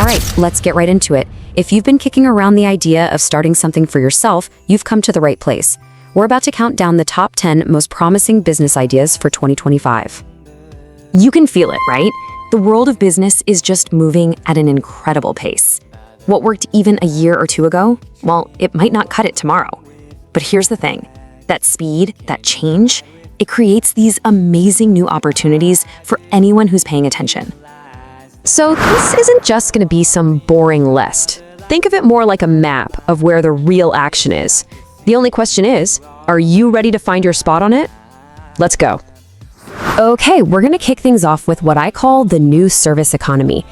All right, let's get right into it. If you've been kicking around the idea of starting something for yourself, you've come to the right place. We're about to count down the top 10 most promising business ideas for 2025. You can feel it, right? The world of business is just moving at an incredible pace. What worked even a year or two ago, well, it might not cut it tomorrow. But here's the thing, that speed, that change, it creates these amazing new opportunities for anyone who's paying attention. So this isn't just going to be some boring list. Think of it more like a map of where the real action is. The only question is, are you ready to find your spot on it? Let's go. Okay, we're going to kick things off with what I call the new service economy.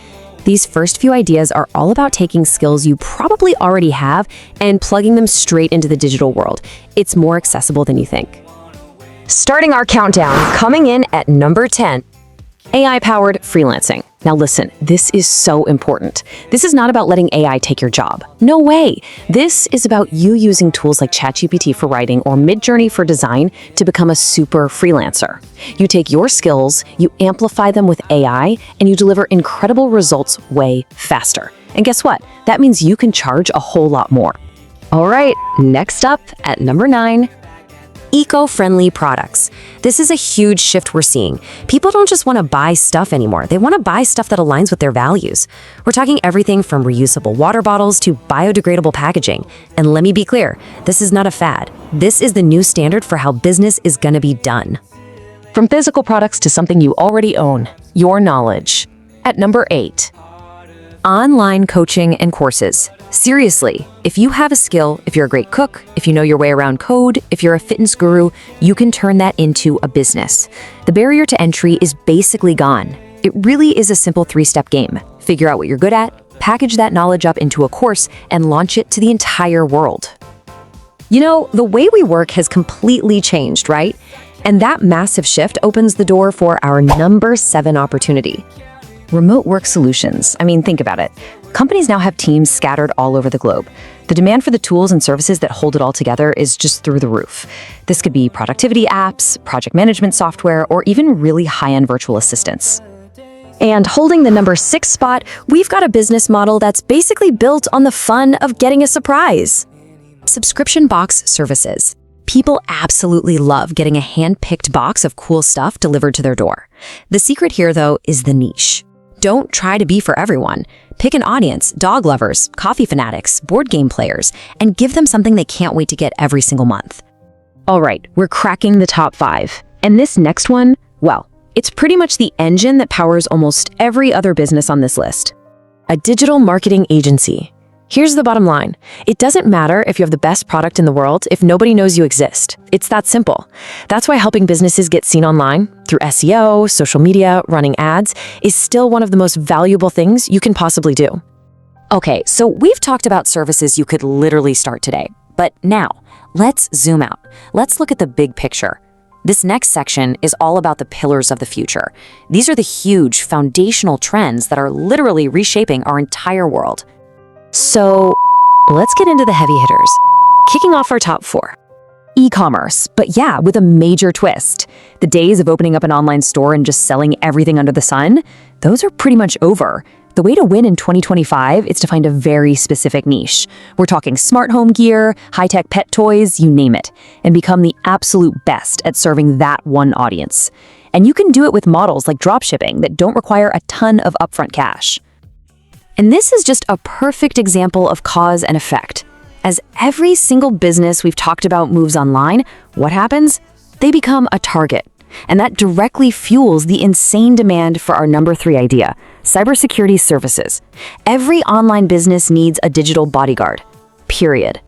These first few ideas are all about taking skills you probably already have and plugging them straight into the digital world. It's more accessible than you think. Starting our countdown, coming in at number 10, AI-powered freelancing. Now listen, this is so important. This is not about letting AI take your job. No way. This is about you using tools like ChatGPT for writing or Midjourney for design to become a super freelancer. You take your skills, you amplify them with AI, and you deliver incredible results way faster. And guess what? That means you can charge a whole lot more. All right, next up at number 9, eco-friendly products. This is a huge shift we're seeing. People don't just want to buy stuff anymore. They want to buy stuff that aligns with their values. We're talking everything from reusable water bottles to biodegradable packaging. And let me be clear, this is not a fad. This is the new standard for how business is going to be done. From physical products to something you already own, your knowledge. At number 8, online coaching and courses. Seriously, if you have a skill, if you're a great cook, if you know your way around code, if you're a fitness guru, you can turn that into a business. The barrier to entry is basically gone. It really is a simple 3-step game. Figure out what you're good at, package that knowledge up into a course, and launch it to the entire world. You know, the way we work has completely changed, right? And that massive shift opens the door for our number 7 opportunity. Remote work solutions. I mean, think about it. Companies now have teams scattered all over the globe. The demand for the tools and services that hold it all together is just through the roof. This could be productivity apps, project management software, or even really high-end virtual assistants. And holding the number 6 spot, we've got a business model that's basically built on the fun of getting a surprise. Subscription box services. People absolutely love getting a hand-picked box of cool stuff delivered to their door. The secret here, though, is the niche. Don't try to be for everyone. Pick an audience, dog lovers, coffee fanatics, board game players, and give them something they can't wait to get every single month. All right, we're cracking the top 5. And this next one, well, it's pretty much the engine that powers almost every other business on this list. A digital marketing agency. Here's the bottom line. It doesn't matter if you have the best product in the world if nobody knows you exist. It's that simple. That's why helping businesses get seen online through SEO, social media, running ads is still one of the most valuable things you can possibly do. Okay, so we've talked about services you could literally start today. But now, let's zoom out. Let's look at the big picture. This next section is all about the pillars of the future. These are the huge foundational trends that are literally reshaping our entire world. So let's get into the heavy hitters. Kicking off our top 4. E-commerce, but yeah, with a major twist. The days of opening up an online store and just selling everything under the sun, those are pretty much over. The way to win in 2025 is to find a very specific niche. We're talking smart home gear, high-tech pet toys, you name it, and become the absolute best at serving that one audience. And you can do it with models like dropshipping that don't require a ton of upfront cash. And this is just a perfect example of cause and effect. As every single business we've talked about moves online, what happens? They become a target. And that directly fuels the insane demand for our number 3 idea, cybersecurity services. Every online business needs a digital bodyguard, period.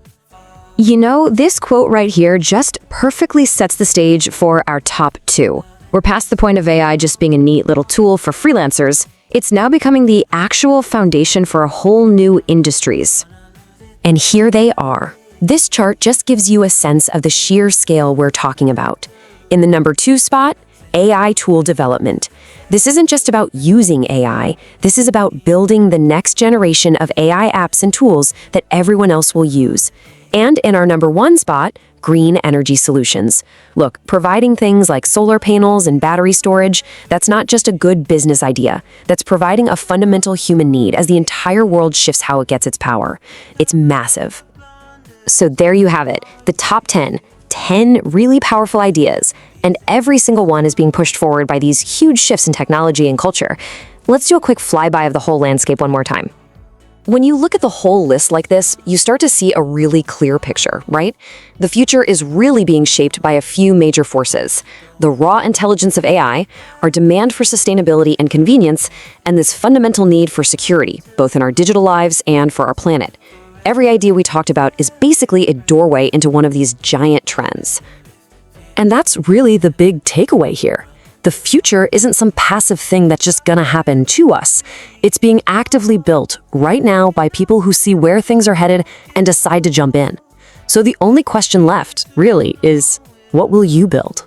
You know, this quote right here just perfectly sets the stage for our top 2. We're past the point of AI just being a neat little tool for freelancers. It's now becoming the actual foundation for a whole new industries. And here they are. This chart just gives you a sense of the sheer scale we're talking about. In the number 2 spot, AI tool development. This isn't just about using AI. This is about building the next generation of AI apps and tools that everyone else will use. And in our number one spot, green energy solutions. Look, providing things like solar panels and battery storage, that's not just a good business idea. That's providing a fundamental human need as the entire world shifts how it gets its power. It's massive. So there you have it, the top 10 really powerful ideas, and every single one is being pushed forward by these huge shifts in technology and culture. Let's do a quick flyby of the whole landscape one more time. When you look at the whole list like this, you start to see a really clear picture, right? The future is really being shaped by a few major forces: the raw intelligence of AI, our demand for sustainability and convenience, and this fundamental need for security, both in our digital lives and for our planet. Every idea we talked about is basically a doorway into one of these giant trends. And that's really the big takeaway here. The future isn't some passive thing that's just gonna happen to us. It's being actively built right now by people who see where things are headed and decide to jump in. So the only question left, really, is what will you build?